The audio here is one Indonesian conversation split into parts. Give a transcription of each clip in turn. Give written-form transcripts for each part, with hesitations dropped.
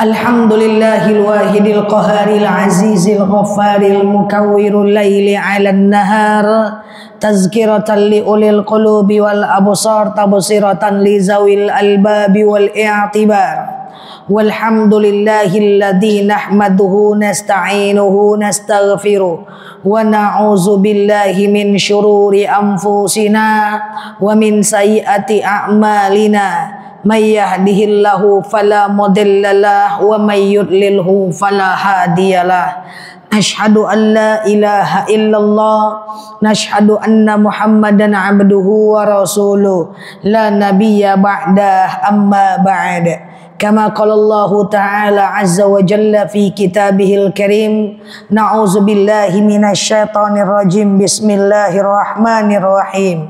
Alhamdulillahil wahidil qaharil azizil ghaffaril mukawwirul laili 'alan nahar tazkiratan li ulil qulubi wal absar tabsiratan li zawil albabi wal i'tibar. Walhamdulillahilladzi nahmaduhu nasta'inuhu nastaghfiruh wa na'udzu billahi min syururi anfusina wa min sayyiati a'malina. May yahdihillahu fala mudhillalah wa may yudlilhu fala hadiyalah. Asyhadu an la ilaha illallah, nashhadu anna Muhammadan abduhu wa rasuluh, la nabiyya ba'dah, amma ba'd. Kama qala Allah Ta'ala azza wa jalla fi kitabihil karim, na'udzu billahi minasy syaithanir rajim. Bismillahirrahmanirrahim.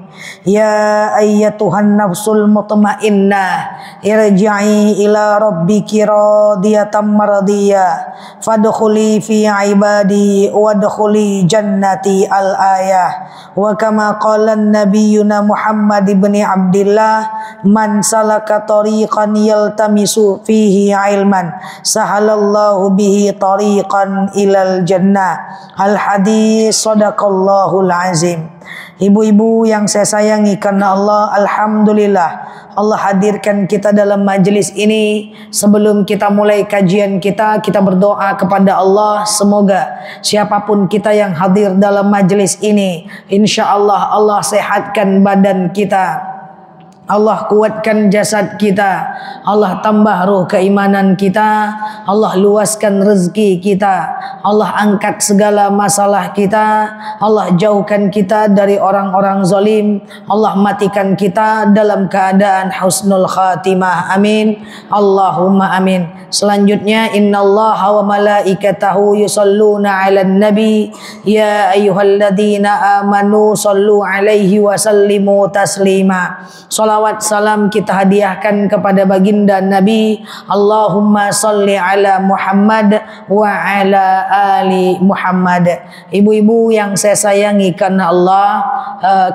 Ya ayyatuhan nafsul mutmainnah, irji'i ila rabbiki radiyatan mardiyah, fadkhuli fi ibadi wadkhuli jannati al-ayah. Wa kama qala nabiyyuna Muhammad ibn Abdillah, man salaka tariqan yaltamisu fihi ilman sahalallahu bihi tariqan ilal jannah. Al hadis, sadaqallahul azim. Ibu-ibu yang saya sayangi karena Allah, alhamdulillah Allah hadirkan kita dalam majelis ini. Sebelum kita mulai kajian kita berdoa kepada Allah, semoga siapapun kita yang hadir dalam majelis ini, insya Allah Allah sehatkan badan kita, Allah kuatkan jasad kita, Allah tambah ruh keimanan kita, Allah luaskan rezeki kita, Allah angkat segala masalah kita, Allah jauhkan kita dari orang-orang zalim, Allah matikan kita dalam keadaan husnul khatimah. Amin, Allahumma amin. Selanjutnya, innallaha wa malaikatahu yusalluna 'alan nabi ya ayyuhalladzina amanu sallu 'alaihi wa sallimu taslima. Salawat salam kita hadiahkan kepada baginda Nabi. Allahumma salli ala Muhammad wa ala ali Muhammad. Ibu-ibu yang saya sayangi karena Allah,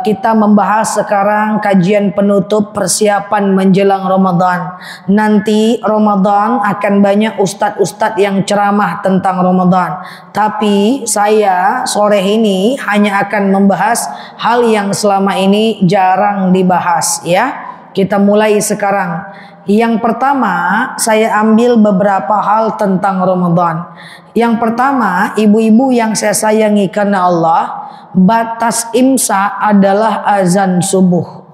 kita membahas sekarang kajian penutup persiapan menjelang Ramadan. Nanti Ramadan akan banyak ustadz-ustadz yang ceramah tentang Ramadan. Tapi saya sore ini hanya akan membahas hal yang selama ini jarang dibahas ya. Kita mulai sekarang. Yang pertama, saya ambil beberapa hal tentang Ramadan. Yang pertama, ibu-ibu yang saya sayangi karena Allah, batas imsak adalah azan subuh,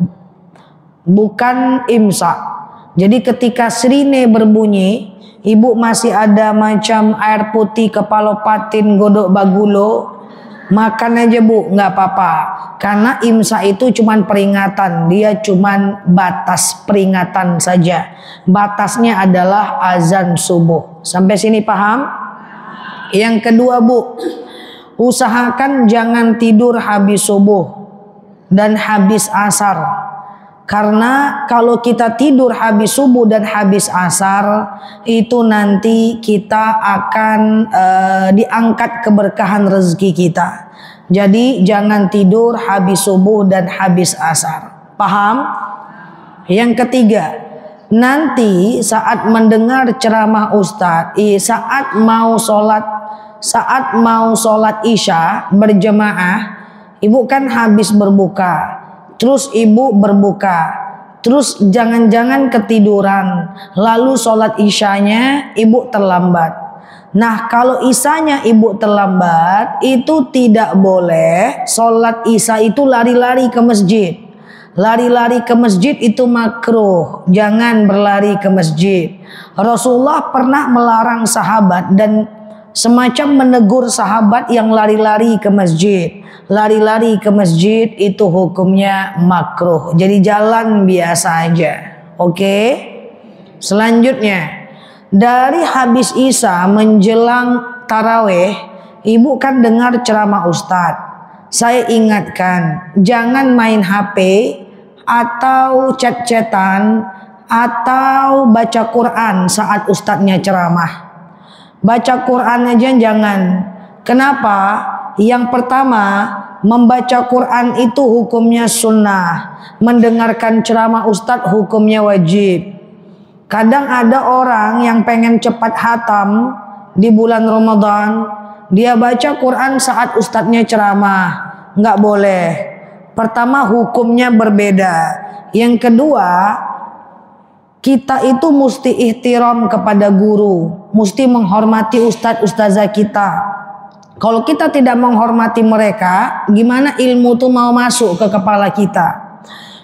bukan imsak. Jadi ketika sirine berbunyi, ibu masih ada macam air putih, kepala patin, godok bagulo, makan aja bu, nggak apa-apa. Karena imsak itu cuman peringatan, dia cuman batas peringatan saja. Batasnya adalah azan subuh. Sampai sini paham? Yang kedua bu, usahakan jangan tidur habis subuh dan habis asar. Karena kalau kita tidur habis subuh dan habis asar, itu nanti kita akan diangkat keberkahan rezeki kita. Jadi jangan tidur habis subuh dan habis asar. Paham? Yang ketiga, nanti saat mendengar ceramah ustadz, saat mau sholat isya berjamaah, ibu kan habis berbuka, terus ibu berbuka, terus jangan-jangan ketiduran, lalu sholat isyanya ibu terlambat. Nah kalau isyanya ibu terlambat, itu tidak boleh sholat isya itu lari-lari ke masjid. Lari-lari ke masjid itu makruh, jangan berlari ke masjid. Rasulullah pernah melarang sahabat dan semacam menegur sahabat yang lari-lari ke masjid. Lari-lari ke masjid itu hukumnya makruh. Jadi jalan biasa aja. Oke? Selanjutnya, dari habis isya menjelang taraweh, ibu kan dengar ceramah ustadz. Saya ingatkan, jangan main HP atau chat-chatan atau baca Quran saat ustadznya ceramah. Baca Quran aja jangan. Kenapa? Yang pertama, membaca Quran itu hukumnya sunnah. Mendengarkan ceramah ustadz hukumnya wajib. Kadang ada orang yang pengen cepat hatam di bulan Ramadan, dia baca Quran saat ustadznya ceramah. Nggak boleh. Pertama, hukumnya berbeda. Yang kedua, kita itu mesti ihtiram kepada guru, mesti menghormati ustadz ustazah kita. Kalau kita tidak menghormati mereka, gimana ilmu itu mau masuk ke kepala kita?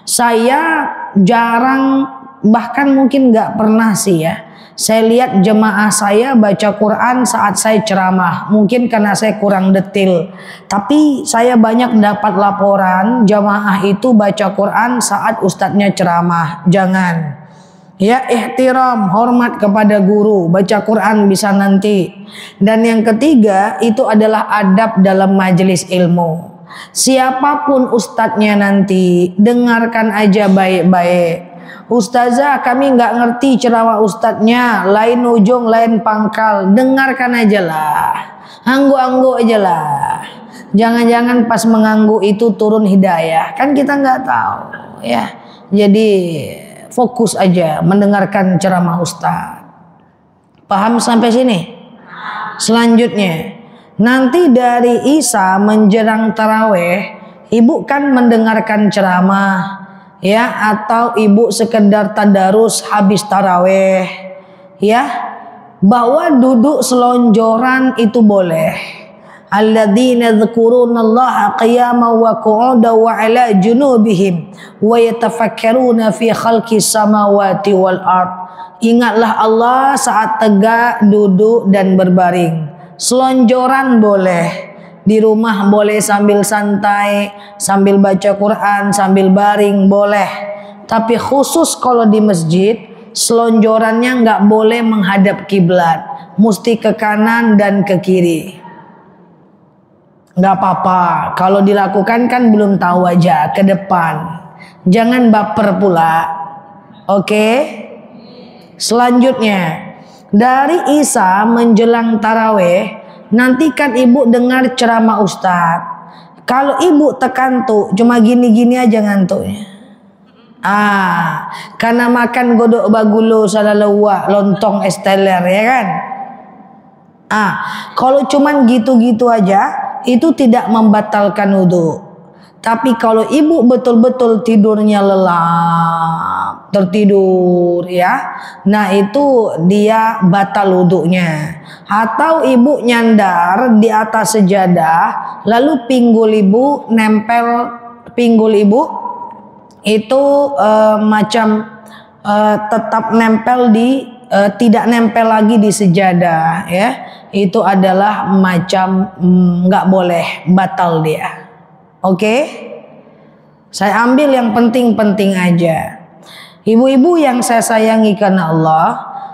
Saya jarang, bahkan mungkin nggak pernah sih ya, saya lihat jemaah saya baca Quran saat saya ceramah. Mungkin karena saya kurang detil, tapi saya banyak dapat laporan jemaah itu baca Quran saat ustadznya ceramah. Jangan. Ya, ihtiram, hormat kepada guru. Baca Quran bisa nanti. Dan yang ketiga itu adalah adab dalam majelis ilmu. Siapapun ustadznya nanti, dengarkan aja baik-baik. Ustazah, kami nggak ngerti ceramah ustadznya, lain ujung lain pangkal, dengarkan aja lah, angguk-angguk aja lah. Jangan-jangan pas mengangguk itu turun hidayah, kan kita nggak tahu ya. Jadi fokus aja mendengarkan ceramah ustaz. Paham sampai sini? Selanjutnya, nanti dari Isya menjelang taraweh, ibu kan mendengarkan ceramah ya, atau ibu sekedar tadarus habis taraweh ya, bahwa duduk selonjoran itu boleh. Alladzina dzkurunallaha qiyaman wa qu'udan wa 'ala junubihim wa yatafakkaruna fi khalqis samawati wal ard. Ingatlah Allah saat tegak, duduk dan berbaring. Selonjoran boleh. Di rumah boleh sambil santai, sambil baca Quran, sambil baring boleh. Tapi khusus kalau di masjid, selonjorannya nggak boleh menghadap kiblat, mesti ke kanan dan ke kiri. Nggak apa-apa, kalau dilakukan kan belum tahu aja, ke depan. Jangan baper pula. Oke? Selanjutnya, dari Isya menjelang taraweh, nantikan ibu dengar ceramah ustadz. Kalau ibu tekantuk, cuma gini-gini aja ngantuknya. Karena makan godok bagulo salalawa, lontong es teler ya kan. Kalau cuman gitu-gitu aja, itu tidak membatalkan wudhu. Tapi kalau ibu betul-betul tidurnya lelap, tertidur ya, nah itu dia batal wudhunya. Atau ibu nyandar di atas sejadah, lalu pinggul ibu nempel, pinggul ibu itu tetap nempel di, tidak nempel lagi di sejadah ya, itu adalah macam nggak boleh, batal dia. Oke, saya ambil yang penting-penting aja. Ibu-ibu yang saya sayangi karena Allah,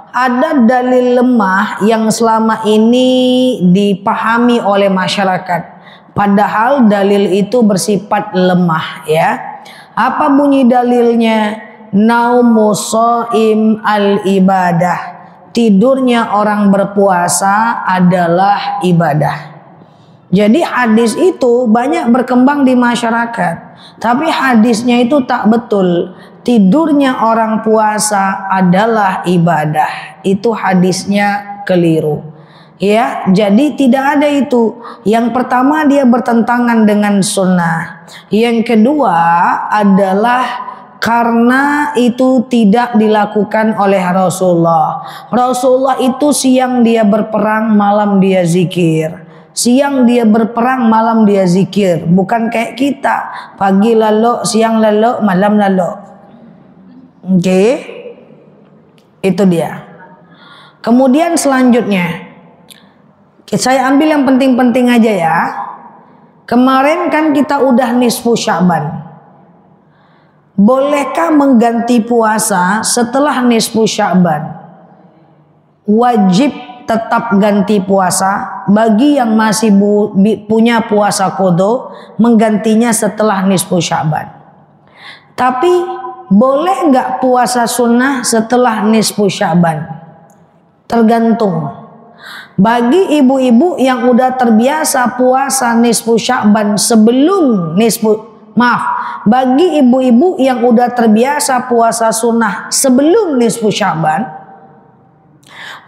ada dalil lemah yang selama ini dipahami oleh masyarakat, padahal dalil itu bersifat lemah ya. Apa bunyi dalilnya? Naumu shaim al ibadah. Tidurnya orang berpuasa adalah ibadah. Jadi hadis itu banyak berkembang di masyarakat, tapi hadisnya itu tak betul. Tidurnya orang puasa adalah ibadah. Itu hadisnya keliru. Ya, jadi tidak ada itu. Yang pertama dia bertentangan dengan sunnah. Yang kedua adalah karena itu tidak dilakukan oleh Rasulullah. Rasulullah itu siang dia berperang, malam dia zikir. Siang dia berperang, malam dia zikir. Bukan kayak kita, pagi lalu, siang lalu, malam lalu. Oke, itu dia. Kemudian selanjutnya, saya ambil yang penting-penting aja ya. Kemarin kan kita udah nisfu Sya'ban. Bolehkah mengganti puasa setelah nisfu Sya'ban? Wajib tetap ganti puasa. Bagi yang masih punya puasa qadha, menggantinya setelah nisfu Sya'ban. Tapi boleh nggak puasa sunnah setelah nisfu Sya'ban? Tergantung. Bagi ibu-ibu yang udah terbiasa puasa nisfu Sya'ban sebelum nisfu Maaf, bagi ibu-ibu yang udah terbiasa puasa sunnah sebelum nisfu Sya'ban,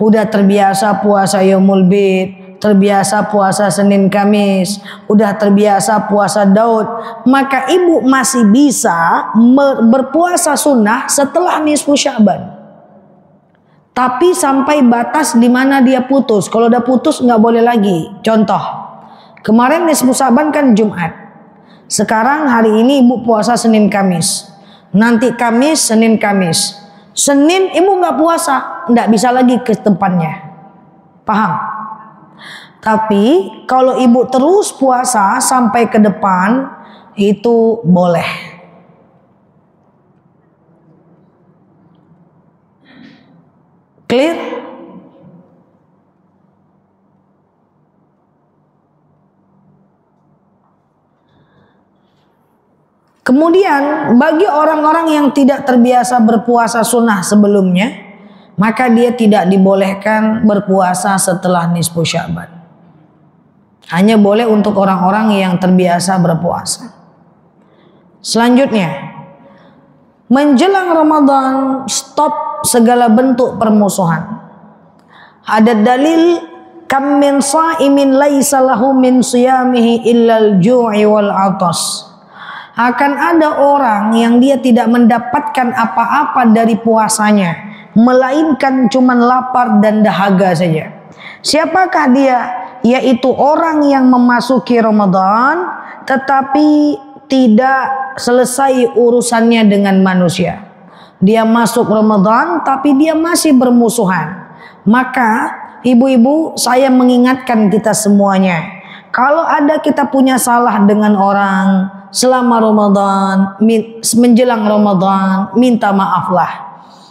udah terbiasa puasa Yaumul Bid, terbiasa puasa Senin Kamis, udah terbiasa puasa Daud, maka ibu masih bisa berpuasa sunnah setelah nisfu Sya'ban. Tapi sampai batas di mana dia putus. Kalau udah putus nggak boleh lagi. Contoh, kemarin nisfu Sya'ban kan Jumat. Sekarang hari ini ibu puasa Senin Kamis. Nanti Kamis, Senin Kamis. Senin ibu nggak puasa, nggak bisa lagi ke depannya. Paham? Tapi kalau ibu terus puasa sampai ke depan, itu boleh. Clear? Kemudian bagi orang-orang yang tidak terbiasa berpuasa sunnah sebelumnya, maka dia tidak dibolehkan berpuasa setelah nisfu Sya'ban. Hanya boleh untuk orang-orang yang terbiasa berpuasa. Selanjutnya, menjelang Ramadan, stop segala bentuk permusuhan. Ada dalil kam min sha'imin laisa lahu min siyamihi illal ju'i wal 'atas. Akan ada orang yang dia tidak mendapatkan apa-apa dari puasanya, melainkan cuman lapar dan dahaga saja. Siapakah dia? Yaitu orang yang memasuki Ramadan tetapi tidak selesai urusannya dengan manusia. Dia masuk Ramadan tapi dia masih bermusuhan. Maka ibu-ibu, saya mengingatkan kita semuanya, kalau ada kita punya salah dengan orang selama Ramadan, menjelang Ramadan, minta maaflah.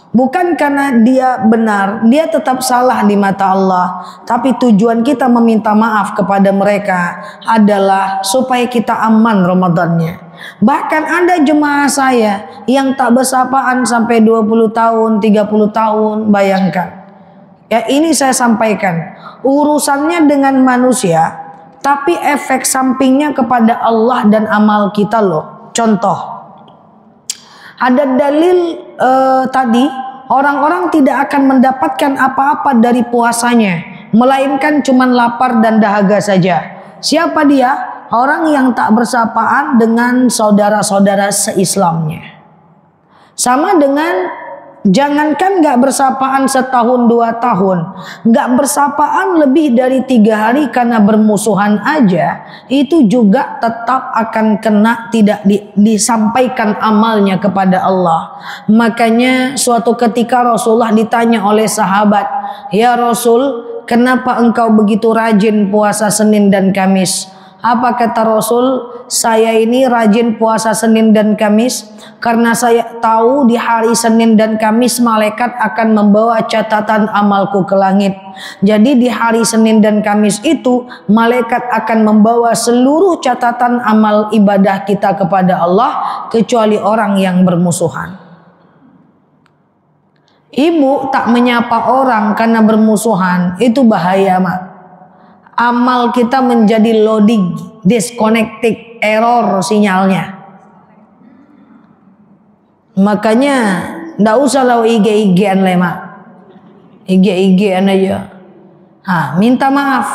Bukan karena dia benar, dia tetap salah di mata Allah. Tapi tujuan kita meminta maaf kepada mereka adalah supaya kita aman Ramadannya. Bahkan ada jemaah saya yang tak bersapaan sampai 20 tahun, 30 tahun, bayangkan. Ya, ini saya sampaikan, urusannya dengan manusia, tapi efek sampingnya kepada Allah dan amal kita loh. Contoh, ada dalil tadi, orang-orang tidak akan mendapatkan apa-apa dari puasanya, melainkan cuman lapar dan dahaga saja. Siapa dia? Orang yang tak bersapaan dengan saudara-saudara seislamnya. Sama dengan, jangankan gak bersapaan setahun 2 tahun, gak bersapaan lebih dari 3 hari karena bermusuhan aja, itu juga tetap akan kena tidak disampaikan amalnya kepada Allah. Makanya suatu ketika Rasulullah ditanya oleh sahabat, "Ya Rasul, kenapa engkau begitu rajin puasa Senin dan Kamis?" Apa kata Rasul? Saya ini rajin puasa Senin dan Kamis karena saya tahu di hari Senin dan Kamis malaikat akan membawa catatan amalku ke langit. Jadi di hari Senin dan Kamis itu malaikat akan membawa seluruh catatan amal ibadah kita kepada Allah, kecuali orang yang bermusuhan. Ibu tak menyapa orang karena bermusuhan, itu bahaya, Mak. Amal kita menjadi loading, disconnected, error sinyalnya. Makanya ndak usah lah IG-an lah, Mak. IG-an aja. Minta maaf.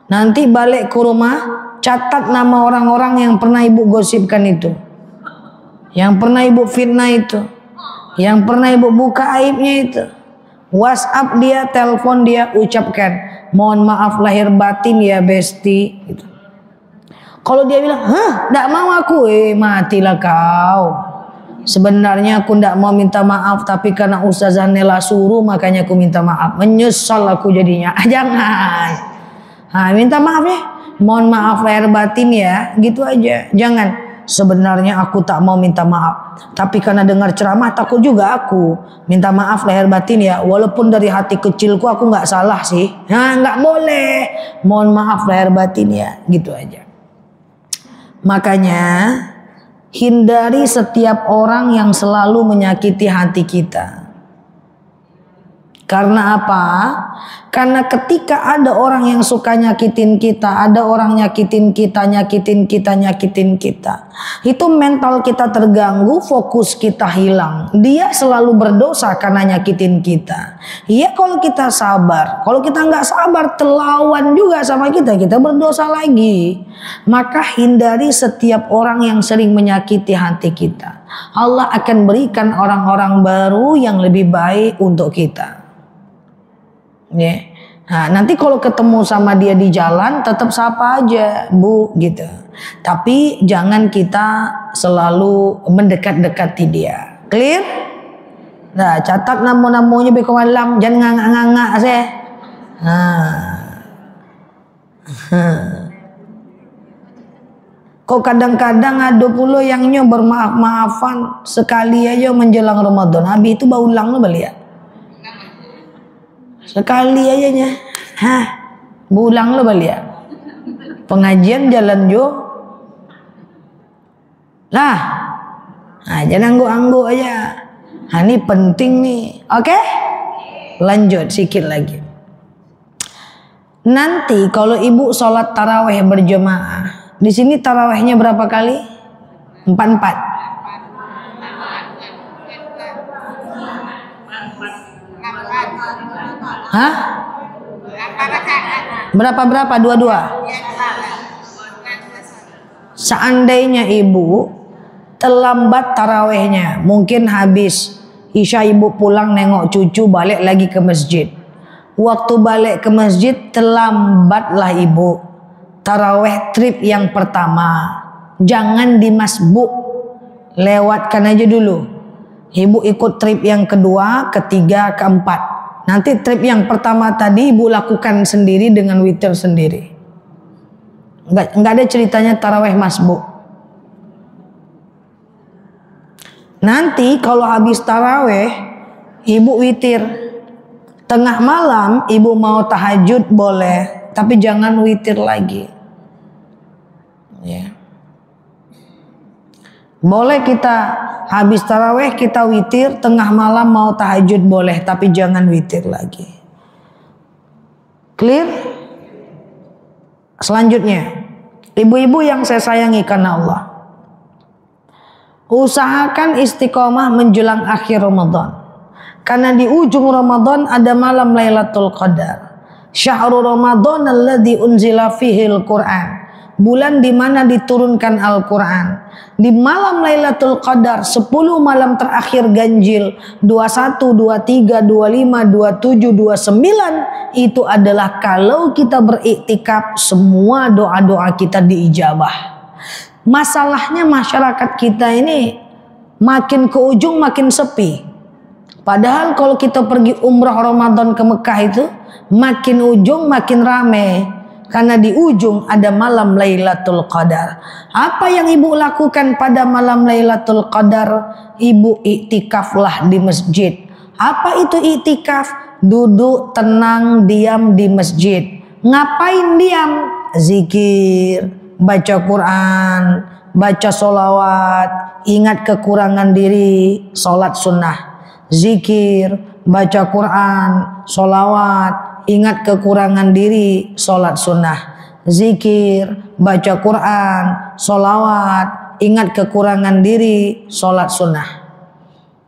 Nanti balik ke rumah, catat nama orang-orang yang pernah ibu gosipkan itu, yang pernah ibu fitnah itu, yang pernah ibu buka aibnya itu. WhatsApp dia, telepon dia, ucapkan, mohon maaf lahir batin ya besti gitu. Kalau dia bilang, ndak mau aku, matilah kau. Sebenarnya aku ndak mau minta maaf, tapi karena Ustazah Nela suruh makanya aku minta maaf. Menyesal aku jadinya. Jangan. Minta maaf ya. Mohon maaf lahir batin ya, gitu aja. Jangan. Sebenarnya aku tak mau minta maaf, tapi karena dengar ceramah takut juga aku minta maaf lahir batin ya, walaupun dari hati kecilku aku nggak salah sih. Nggak boleh. Mohon maaf lahir batin ya, gitu aja. Makanya hindari setiap orang yang selalu menyakiti hati kita. Karena apa? Karena ketika ada orang yang suka nyakitin kita, ada orang nyakitin kita, itu mental kita terganggu, fokus kita hilang. Dia selalu berdosa karena nyakitin kita. Iya kalau kita sabar, kalau kita nggak sabar terlawan juga sama kita berdosa lagi. Maka hindari setiap orang yang sering menyakiti hati kita. Allah akan berikan orang-orang baru yang lebih baik untuk kita. Ya. Nah, nanti kalau ketemu sama dia di jalan tetap sapa aja, Bu, gitu. Tapi jangan kita selalu mendekat-dekati dia. Clear? Nah, catat namu-namunya beko malam, jangan nganga-nganga saya. Kok kadang-kadang ada pula yang bermaaf-maafan sekali aja menjelang Ramadan. Habis itu baulang lo balik ya. Sekali aja nya, bulang lo balik ya. Pengajian jalan jo, lah, jangan angguk-angguk aja. Ini penting nih, oke? Lanjut sedikit lagi. Nanti kalau ibu sholat taraweh berjemaah, di sini tarawehnya berapa kali? 4. Hah? Berapa? 22. Seandainya ibu terlambat tarawehnya, mungkin habis isya ibu pulang nengok cucu balik lagi ke masjid. Waktu balik ke masjid terlambatlah ibu. Taraweh trip yang pertama, jangan dimasbuk, lewatkan aja dulu. Ibu ikut trip yang kedua, ketiga, keempat. Nanti trip yang pertama tadi ibu lakukan sendiri dengan witir sendiri. Enggak ada ceritanya taraweh masbuk. Nanti kalau habis taraweh ibu witir. Tengah malam ibu mau tahajud boleh, tapi jangan witir lagi. Ya. Boleh kita habis taraweh kita witir, tengah malam mau tahajud boleh, tapi jangan witir lagi. Clear? Selanjutnya, ibu-ibu yang saya sayangi karena Allah, usahakan istiqomah menjelang akhir Ramadan. Karena di ujung Ramadan ada malam Lailatul Qadar. Syahrul Ramadan alladzi unzila fihil Qur'an. Bulan di mana diturunkan Al-Quran. Di malam Lailatul Qadar, 10 malam terakhir ganjil, 21, 23, 25, 27, 29, itu adalah kalau kita beriktikaf semua doa-doa kita diijabah. Masalahnya masyarakat kita ini makin ke ujung makin sepi. Padahal kalau kita pergi umrah Ramadan ke Mekah itu makin ujung makin rame. Karena di ujung ada malam Lailatul Qadar. Apa yang ibu lakukan pada malam Lailatul Qadar? Ibu iktikaflah di masjid. Apa itu iktikaf? Duduk tenang diam di masjid. Ngapain diam? Zikir, baca Quran, baca solawat, ingat kekurangan diri, sholat sunnah. Zikir, baca Quran, solawat, ingat kekurangan diri, sholat sunnah. Zikir, baca Quran, solawat, ingat kekurangan diri, sholat sunnah.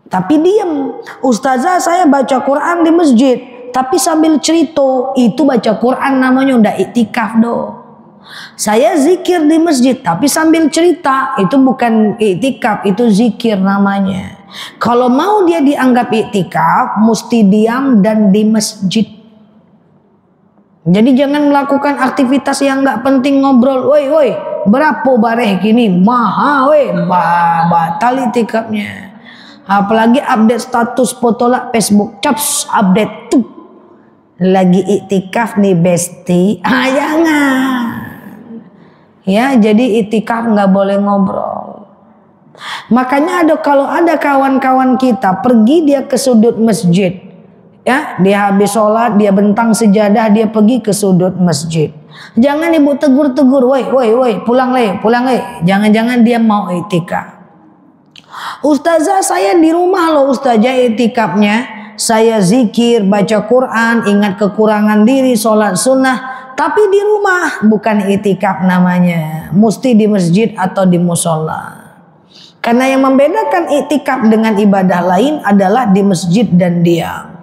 Tapi diam. Ustazah saya baca Quran di masjid, tapi sambil cerita, itu baca Quran namanya udah iktikaf doh. Saya zikir di masjid, tapi sambil cerita, itu bukan iktikaf, itu zikir namanya. Kalau mau dia dianggap iktikaf, mesti diam dan di masjid. Jadi jangan melakukan aktivitas yang nggak penting, ngobrol, woi, berapa bareh gini, maha, batal iktikafnya. Apalagi update status foto lah Facebook, caps update tuh, lagi iktikaf nih besti, jangan. Ya, jadi iktikaf nggak boleh ngobrol. Makanya kalau ada kawan-kawan kita pergi dia ke sudut masjid. Ya, dia habis sholat, dia bentang sejadah, dia pergi ke sudut masjid. Jangan ibu tegur-tegur, woi, pulang le. Jangan-jangan dia mau iktikaf. Ustazah saya di rumah loh ustazah iktikafnya. saya zikir, baca Quran, ingat kekurangan diri, sholat sunnah, tapi di rumah, bukan itikaf namanya, mesti di masjid atau di musola. Karena yang membedakan itikaf dengan ibadah lain adalah di masjid dan diam.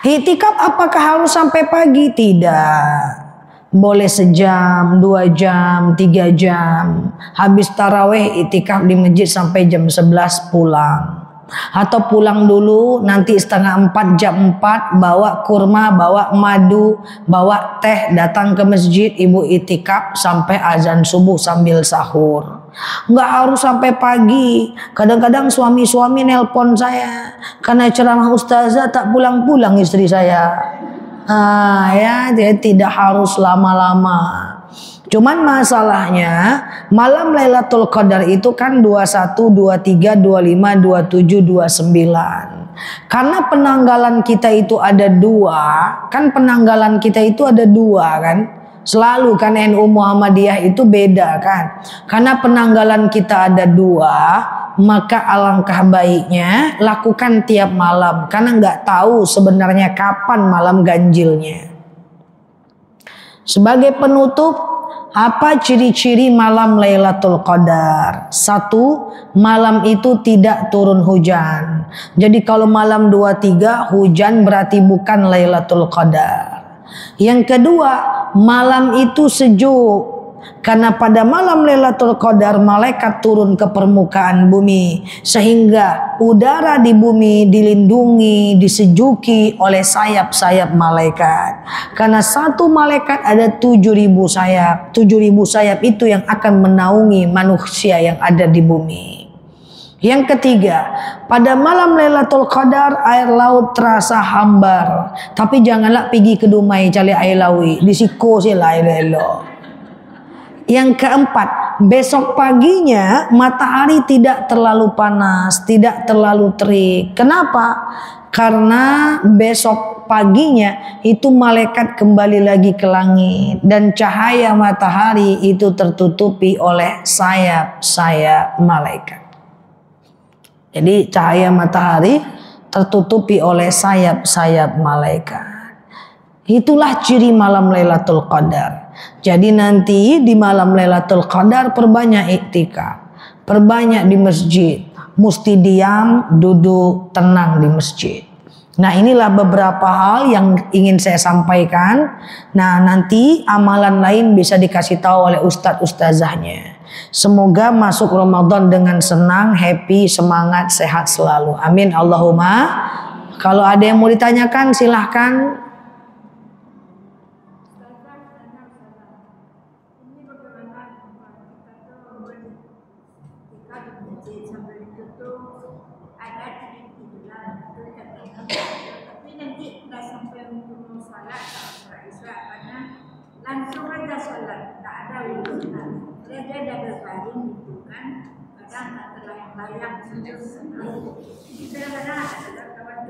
Itikaf apakah harus sampai pagi? Tidak. Boleh sejam, 2 jam, 3 jam. Habis taraweh itikaf di masjid sampai jam 11 pulang. Atau pulang dulu nanti setengah 4, jam 4 bawa kurma, bawa madu, bawa teh, datang ke masjid, ibu itikaf sampai azan subuh sambil sahur. Nggak harus sampai pagi. Kadang-kadang suami-suami nelpon saya karena ceramah ustazah tak pulang-pulang istri saya. Ya, dia tidak harus lama-lama. Cuman masalahnya malam Lailatul Qadar itu kan 21, 23, 25, 27, 29. Karena penanggalan kita itu ada 2, kan penanggalan kita itu ada 2 kan. Selalu kan NU Muhammadiyah itu beda kan. Karena penanggalan kita ada 2, maka alangkah baiknya lakukan tiap malam. Karena nggak tahu sebenarnya kapan malam ganjilnya. Sebagai penutup, apa ciri-ciri malam Lailatul Qadar? 1, malam itu tidak turun hujan. Jadi kalau malam 23 hujan berarti bukan Lailatul Qadar. Yang kedua, malam itu sejuk. Karena pada malam Lailatul Qadar malaikat turun ke permukaan bumi, sehingga udara di bumi dilindungi, disejuki oleh sayap-sayap malaikat. Karena satu malaikat ada 7.000 sayap. 7.000 sayap itu yang akan menaungi manusia yang ada di bumi. Yang ketiga, pada malam Lailatul Qadar air laut terasa hambar. Tapi janganlah pergi ke Dumai cari air laut, disiko sila lelo. Yang keempat, besok paginya matahari tidak terlalu panas, tidak terlalu terik. Kenapa? Karena besok paginya itu malaikat kembali lagi ke langit dan cahaya matahari itu tertutupi oleh sayap-sayap malaikat. Jadi cahaya matahari tertutupi oleh sayap-sayap malaikat. Itulah ciri malam Lailatul Qadar. Jadi nanti di malam Lailatul Qadar perbanyak iktikaf, perbanyak di masjid, mesti diam, duduk, tenang di masjid. Nah, inilah beberapa hal yang ingin saya sampaikan. Nah, nanti amalan lain bisa dikasih tahu oleh ustadz ustazahnya. Semoga masuk Ramadan dengan senang, happy, semangat, sehat selalu. Amin Allahumma. Kalau ada yang mau ditanyakan silahkan. Langsung aja sholat, tak ada urusan. Dia ada berbaring gitu kan, kadang tak terlayang-layang sujud. Kadang-kadang ada kawan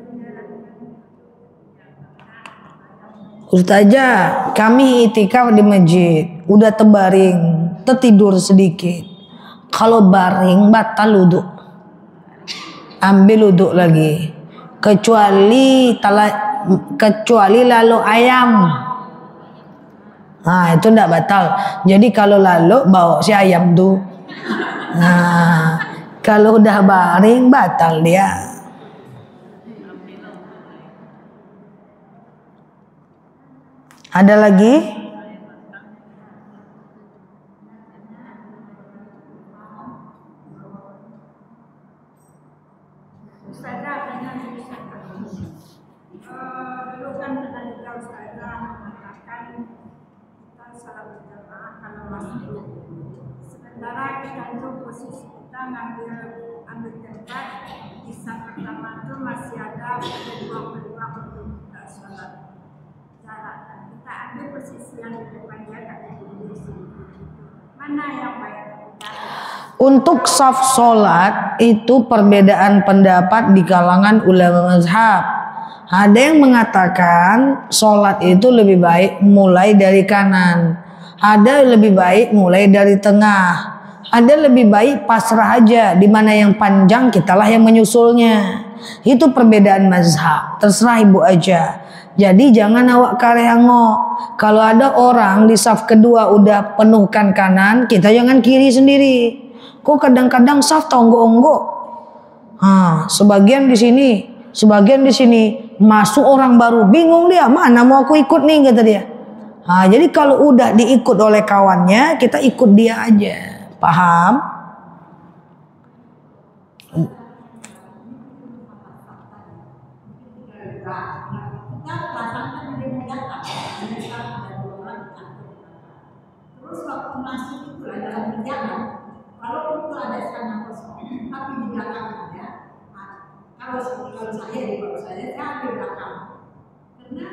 Ustazah, kami itikaf di masjid, udah terbaring, tertidur sedikit. Kalau baring batal wuduk, ambil wuduk lagi. Kecuali lalu ayam. Nah, itu enggak batal. Jadi kalau lalu bawa si ayam tuh. Nah, kalau udah baring batal dia. Ada lagi? dulu kan pernah juga ustazah mengatakan kita salah berjamaah kalau masuk. Sementara kita itu posisi kita ambil tempat di saat pertama itu masih ada peluang untuk kita sholat jarak. Kita ambil posisi yang di depan jaga mana yang baik kita. Untuk saf solat itu perbedaan pendapat di kalangan ulama mazhab. Ada yang mengatakan solat itu lebih baik mulai dari kanan. Ada lebih baik mulai dari tengah. Ada lebih baik pasrah aja, di mana yang panjang kitalah yang menyusulnya. Itu perbedaan mazhab. Terserah ibu aja. Jadi jangan awak kareango. Kalau ada orang di saf kedua udah penuhkan kanan, kita jangan kiri sendiri. Kok kadang-kadang saf tonggok-onggok. Sebagian di sini, sebagian di sini. Masuk orang baru, bingung dia, mana mau aku ikut nih, kata dia. Jadi kalau udah diikut oleh kawannya, kita ikut dia aja. Paham? Terus waktu masuk itu dalam perjalanan, kalau itu ada sana kosong, tapi di belakangnya, kalau saya di belakang, karena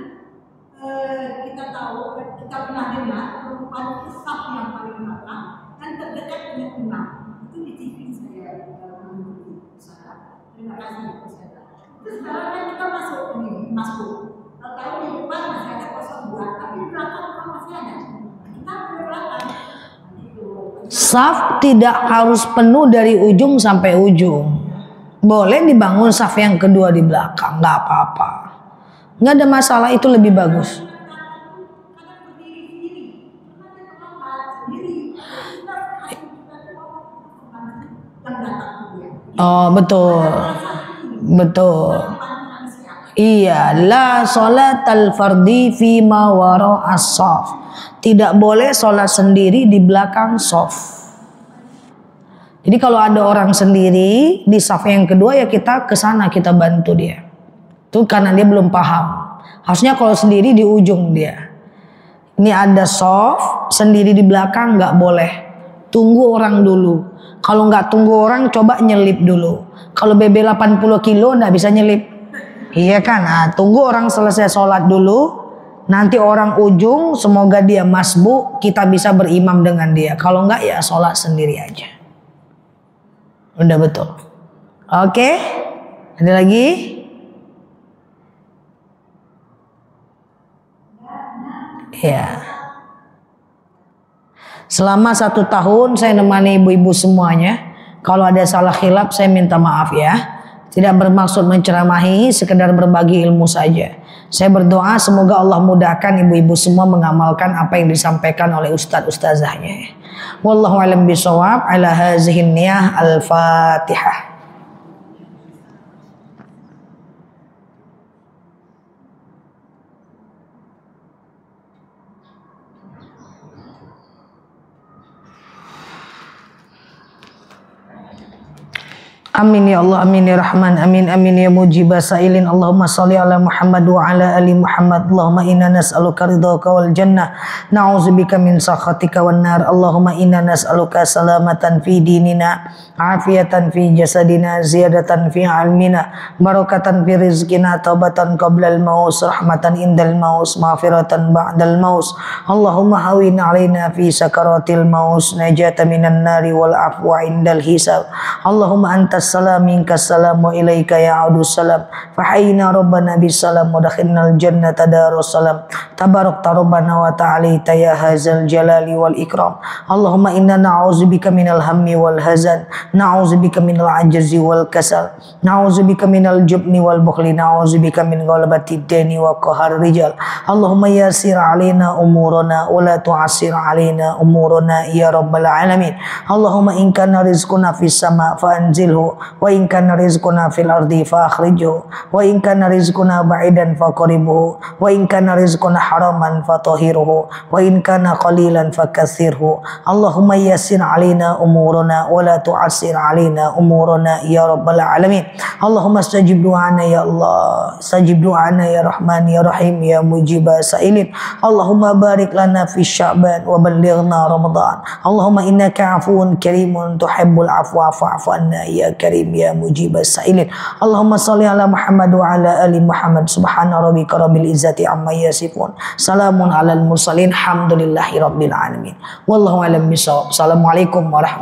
kita tahu, kita pernah dengar perempuan itu saf yang paling belakang dan terdekat dengan imam. Itu di TV saya terima kasih saya. Terus sekarang kan kita masuk. Kalau tahu di depan masih ada 02, tapi di belakang masih ada. Kita di belakang. Saf tidak harus penuh dari ujung sampai ujung. Boleh dibangun saf yang kedua di belakang, nggak apa-apa. Nggak ada masalah, itu lebih bagus. Oh betul, betul. Iya, la sholatal fardi fi ma wara'as shaf. Tidak boleh sholat sendiri di belakang shaf. Jadi kalau ada orang sendiri di shaf yang kedua, ya kita ke sana, kita bantu dia. Itu karena dia belum paham. Harusnya kalau sendiri di ujung dia. Ini ada shaf sendiri di belakang, nggak boleh. Tunggu orang dulu. Kalau nggak tunggu orang, coba nyelip dulu. Kalau BB 80 kilo nggak bisa nyelip. Iya kan? Tunggu orang selesai sholat dulu. Nanti orang ujung, semoga dia masbuk, kita bisa berimam dengan dia. Kalau nggak ya sholat sendiri aja. Udah betul. Oke? Ada lagi? Ya. Selama 1 tahun saya nemani ibu-ibu semuanya. Kalau ada salah khilaf saya minta maaf ya. Tidak bermaksud menceramahi, sekedar berbagi ilmu saja. Saya berdoa semoga Allah mudahkan ibu-ibu semua mengamalkan apa yang disampaikan oleh ustaz-ustazahnya. Wallahu a'lam bishawab. Ala hazihin niyah. Al-Fatihah. Amin ya Allah, amin ya Rahman, amin amin ya mujibah sa'ilin. Allahumma salli ala Muhammad wa ala ali Muhammad. Allahumma inna nas'aluka ridhaka wal jannah, na'udzubika min sakhatika wan nar. Allahumma inna nas'aluka salamatan fi dinina, afiatan fi jasadina, ziyadatan fi ilmina, barakatan fi rizqina, taubatan qabla al-maut, rahmatan indal maut, maghfiratan ba'dal maut. Allahumma hawin alaina fi sakaratil maut, najatan minan nari wal afwa indal hisab. Allahumma anta salam minka salam wa ilaika ya'udu salam. Fahayna rabbana bisalam wa dakhinal jannata darus salam. Tabarakta rabbana wa ta'alita ya hazal jalali wal ikram. Allahumma inna na'udzubika minal hammi wal hazan, na'udzubika minal ajzi wal kasal, na'udzubika minal jubni wal bukhli, na'udzubika min ghalabati dani wa qahar rijal. Allahumma yassir alaina umurana wa la tu'assir alaina umurana ya rabbal alamin. Allahumma in kana rizquna fis sama fa anzilhu, wa in kana rizquna fil ardi fa akhrijhu, wa in kana rizquna ba'idan fa qaribhu, wa in kana rizquna haraman fa tahhiruhu, wa in kana qalilan fa kathirhu. Allahumma yassir alaina umurana wa la tu'assir alaina umurana ya rabbal alamin. Allahumma stajib du'ana ya Allah, stajib du'ana ya Rahman ya Rahim ya mujibah sa'ilin. Allahumma barik lana fi Sya'ban wa ballighna Ramadan. Allahumma innaka afuwun karimun tuhibbul afwa fa'fu anna ya karim ya mujibas sa'ilin. Allahumma salli ala Muhammad wa ala ali Muhammad. Subhana rabbika rabbil izzati amma yasifun, salamun alal mursalin, alhamdulillahi rabbil alamin. Wallahu a'lam bishawab. Assalamualaikum warahmatullahi